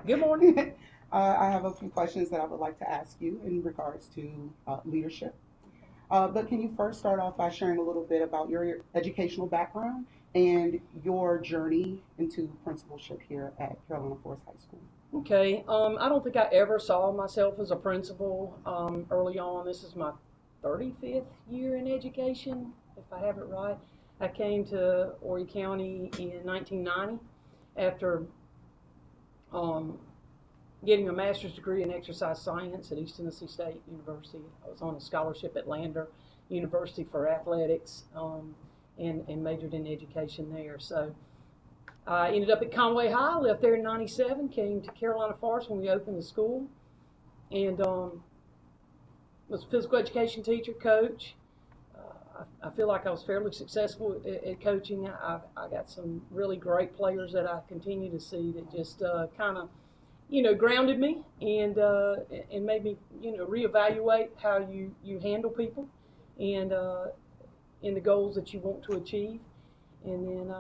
Good morning. I have a few questions that I would like to ask you in regards to leadership. But can you first start off by sharing a little bit about your educational background and your journey into principalship here at Carolina Forest High School? Okay. I don't think I ever saw myself as a principal early on. This is my 35th year in education, if I have it right. I came to Horry County in 1990 after getting a master's degree in exercise science at East Tennessee State University. I was on a scholarship at Lander University for athletics and majored in education there. So I ended up at Conway High, left there in 97, came to Carolina Forest when we opened the school, and was a physical education teacher, coach. I feel like I was fairly successful at coaching. I got some really great players that I continue to see that just kind of, grounded me and made me, reevaluate how you handle people and the goals that you want to achieve. And then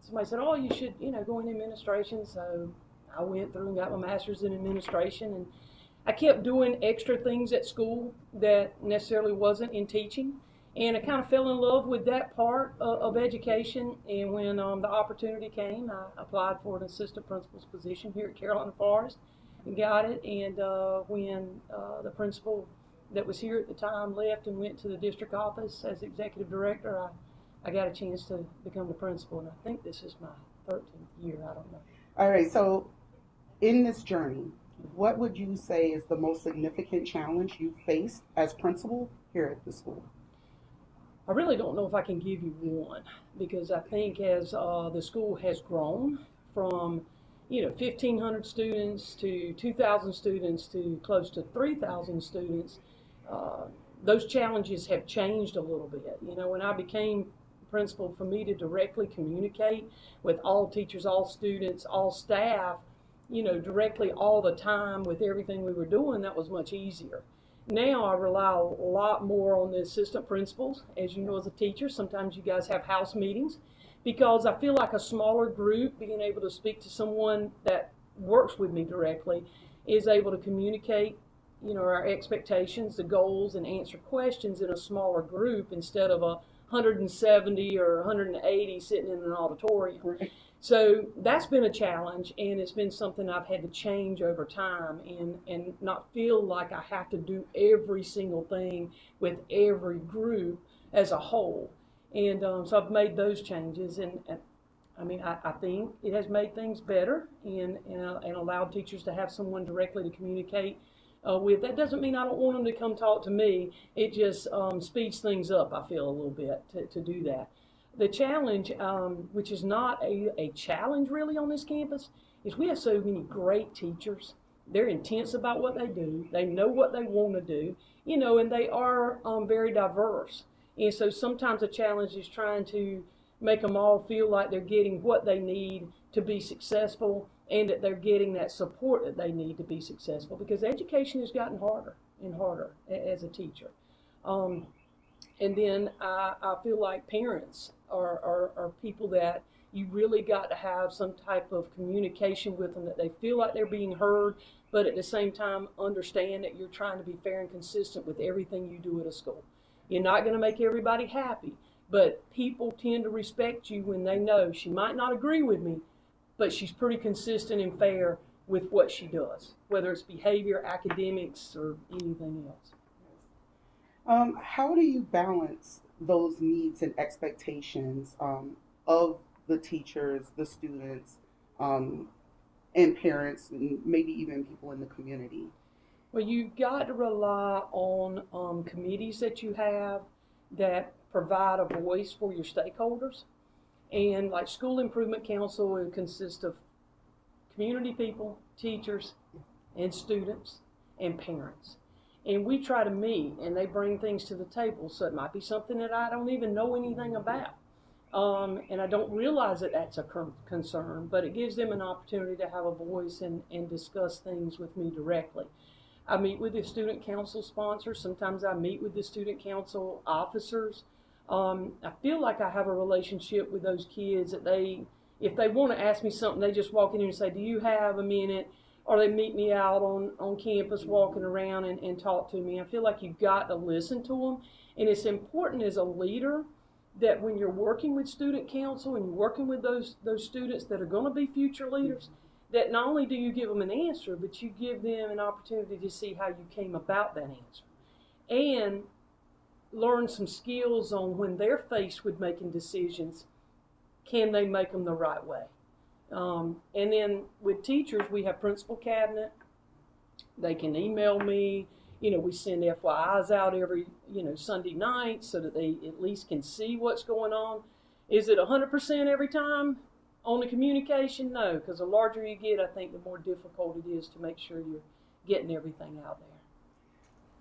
somebody said, "Oh, you should, go in administration." So I went through and got my master's in administration, and I kept doing extra things at school that necessarily wasn't in teaching. And I kind of fell in love with that part of education. And when the opportunity came, I applied for an assistant principal's position here at Carolina Forest and got it. And when the principal that was here at the time left and went to the district office as executive director, I got a chance to become the principal. And I think this is my 13th year. I don't know. All right, so in this journey, what would you say is the most significant challenge you faced as principal here at the school? I really don't know if I can give you one, because I think as the school has grown from 1,500 students to 2,000 students to close to 3,000 students, those challenges have changed a little bit. When I became principal, for me to directly communicate with all teachers, all students, all staff, directly all the time with everything we were doing, that was much easier. Now I rely a lot more on the assistant principals. As you know, as a teacher, sometimes you guys have house meetings, because I feel like a smaller group, being able to speak to someone that works with me directly, is able to communicate, our expectations, the goals, and answer questions in a smaller group instead of 170 or 180 sitting in an auditorium. Right. So that's been a challenge, and it's been something I've had to change over time and not feel like I have to do every single thing with every group as a whole. And so I've made those changes, and I think it has made things better and allowed teachers to have someone directly to communicate with. That doesn't mean I don't want them to come talk to me. It just speeds things up, I feel, a little bit to do that. The challenge, which is not a challenge really on this campus, is we have so many great teachers. They're intense about what they do. They know what they want to do, and they are very diverse. And so sometimes the challenge is trying to make them all feel like they're getting what they need to be successful, and that they're getting that support that they need to be successful, because education has gotten harder and harder as a teacher. And then I feel like parents are people that you really got to have some type of communication with them, that they feel like they're being heard, but at the same time understand that you're trying to be fair and consistent with everything you do at a school. You're not going to make everybody happy, but people tend to respect you when they know she might not agree with me, but she's pretty consistent and fair with what she does, whether it's behavior, academics, or anything else. How do you balance those needs and expectations of the teachers, the students, and parents, and maybe even people in the community? Well, you've got to rely on committees that you have that provide a voice for your stakeholders. And like School Improvement Council, it consists of community people, teachers, and students, and parents. And we try to meet, and they bring things to the table. So it might be something that I don't even know anything about. And I don't realize that that's a concern, but it gives them an opportunity to have a voice and discuss things with me directly. I meet with the student council sponsors. Sometimes I meet with the student council officers. I feel like I have a relationship with those kids that if they want to ask me something, they just walk in here and say, "Do you have a minute?" or they meet me out on campus walking around and talk to me. I feel like you've got to listen to them. And it's important as a leader that when you're working with student council and you're working with those students that are going to be future leaders, that not only do you give them an answer, but you give them an opportunity to see how you came about that answer. And learn some skills on when they're faced with making decisions, can they make them the right way? And then with teachers, we have principal cabinet. They can email me. We send FYIs out every, Sunday night so that they at least can see what's going on. Is it 100% every time on the communication? No, because the larger you get, I think the more difficult it is to make sure you're getting everything out there.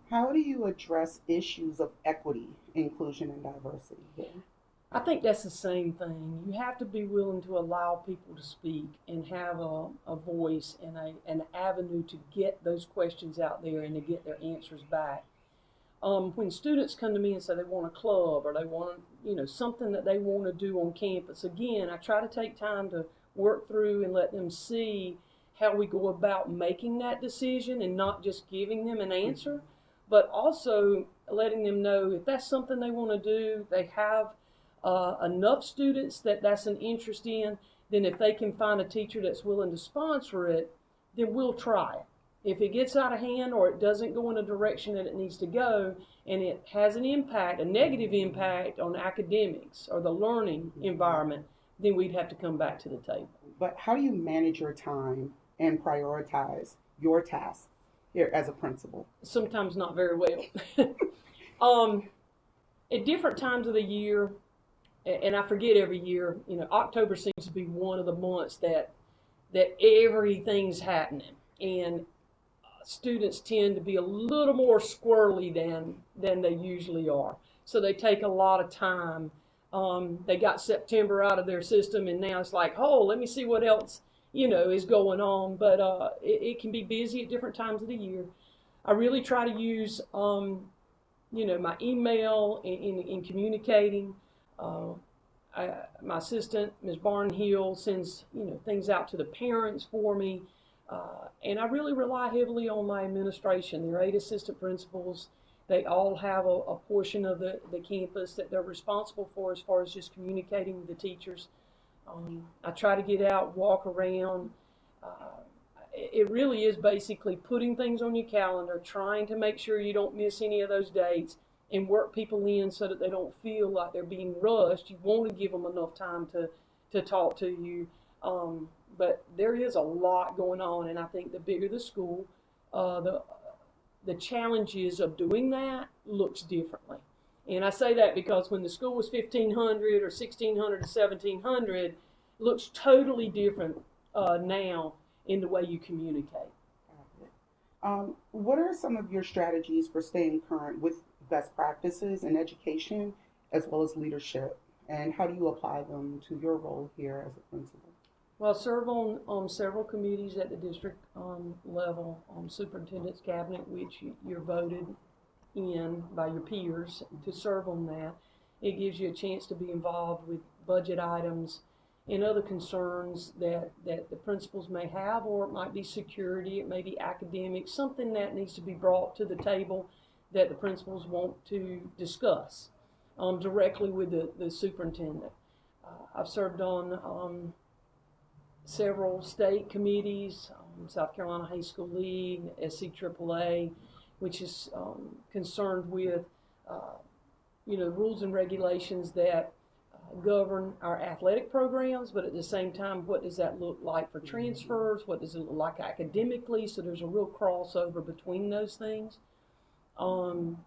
How do you address issues of equity, inclusion, and diversity here? I think that's the same thing. You have to be willing to allow people to speak and have a voice and an avenue to get those questions out there and to get their answers back. When students come to me and say they want a club or they want, something that they want to do on campus, again, I try to take time to work through and let them see how we go about making that decision and not just giving them an answer, but also letting them know if that's something they want to do, they have enough students that's an interest in, then if they can find a teacher that's willing to sponsor it, then we'll try it. If it gets out of hand or it doesn't go in a direction that it needs to go and it has an impact, a negative impact on academics or the learning environment, then we'd have to come back to the table. But how do you manage your time and prioritize your tasks here as a principal? Sometimes not very well. At different times of the year, and I forget every year, October seems to be one of the months that everything's happening. And students tend to be a little more squirrely than they usually are. So they take a lot of time. They got September out of their system, and now it's like, let me see what else, is going on. But it can be busy at different times of the year. I really try to use, my email in communicating. My assistant, Ms. Barnhill, sends things out to the parents for me, and I really rely heavily on my administration. There are 8 assistant principals. They all have a portion of the campus that they're responsible for as far as just communicating with the teachers. I try to get out, walk around. It really is basically putting things on your calendar, trying to make sure you don't miss any of those dates, and work people in so that they don't feel like they're being rushed. You want to give them enough time to talk to you. But there is a lot going on, and I think the bigger the school, the challenges of doing that looks differently. And I say that because when the school was 1,500 or 1,600 to 1,700, it looks totally different now in the way you communicate. What are some of your strategies for staying current with best practices in education as well as leadership, and how do you apply them to your role here as a principal? Well, I serve on several committees at the district level, superintendent's cabinet, which you're voted in by your peers to serve on that. It gives you a chance to be involved with budget items and other concerns that the principals may have, or it might be security, it may be academics, something that needs to be brought to the table that the principals want to discuss directly with the superintendent. I've served on several state committees, South Carolina High School League, SCAAA, which is concerned with rules and regulations that govern our athletic programs, but at the same time, what does that look like for transfers? What does it look like academically? So there's a real crossover between those things. And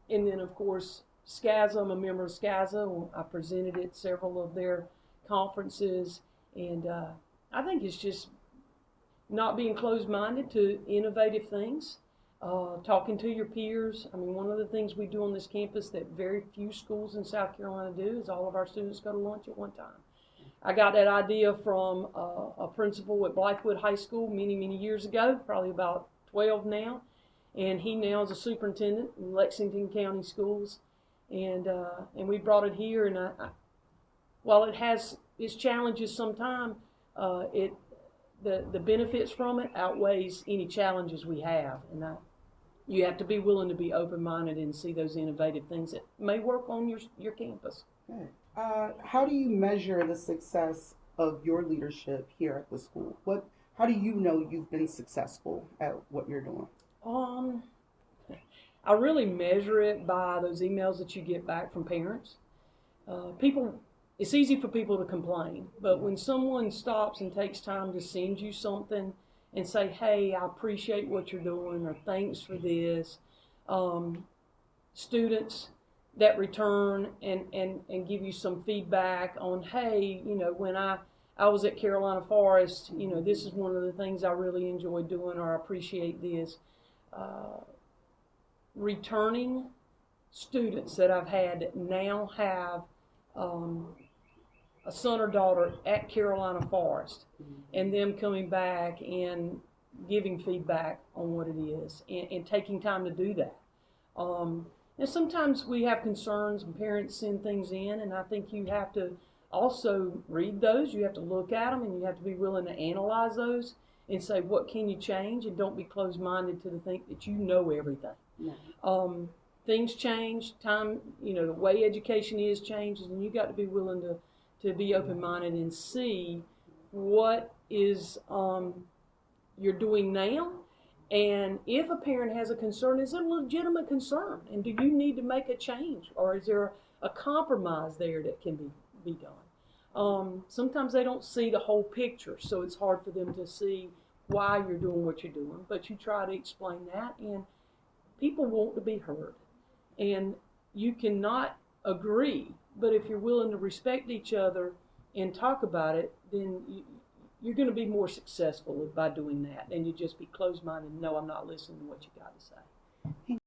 then, of course, SCASA, I'm a member of SCASA. I presented at several of their conferences, and I think it's just not being closed-minded to innovative things, talking to your peers. I mean, one of the things we do on this campus that very few schools in South Carolina do is all of our students go to lunch at one time. I got that idea from a principal at Blythewood High School many, many years ago, probably about 12 now. And he now is a superintendent in Lexington County Schools, and we brought it here. And while it has its challenges sometimes, the benefits from it outweighs any challenges we have. And you have to be willing to be open-minded and see those innovative things that may work on your campus. Good. How do you measure the success of your leadership here at the school? How do you know you've been successful at what you're doing? I really measure it by those emails that you get back from parents. It's easy for people to complain, but when someone stops and takes time to send you something and say, hey, I appreciate what you're doing, or thanks for this, students that return and give you some feedback on, hey, when I was at Carolina Forest, this is one of the things I really enjoy doing, or I appreciate this. Returning students that I've had that now have a son or daughter at Carolina Forest, and them coming back and giving feedback on what it is, and taking time to do that. And sometimes we have concerns and parents send things in, and I think you have to also read those. You have to look at them, and you have to be willing to analyze those and say, what can you change? And don't be closed-minded to the think that you know everything. No. Things change, time, the way education is changes, and you got to be willing to be open-minded and see what is you're doing now. And if a parent has a concern, is it a legitimate concern? And do you need to make a change? Or is there a compromise there that can be done? Sometimes they don't see the whole picture, so it's hard for them to see why you're doing what you're doing. But you try to explain that, and people want to be heard. And you cannot agree, but if you're willing to respect each other and talk about it, then you're going to be more successful by doing that. And you just be closed-minded and no, I'm not listening to what you got to say.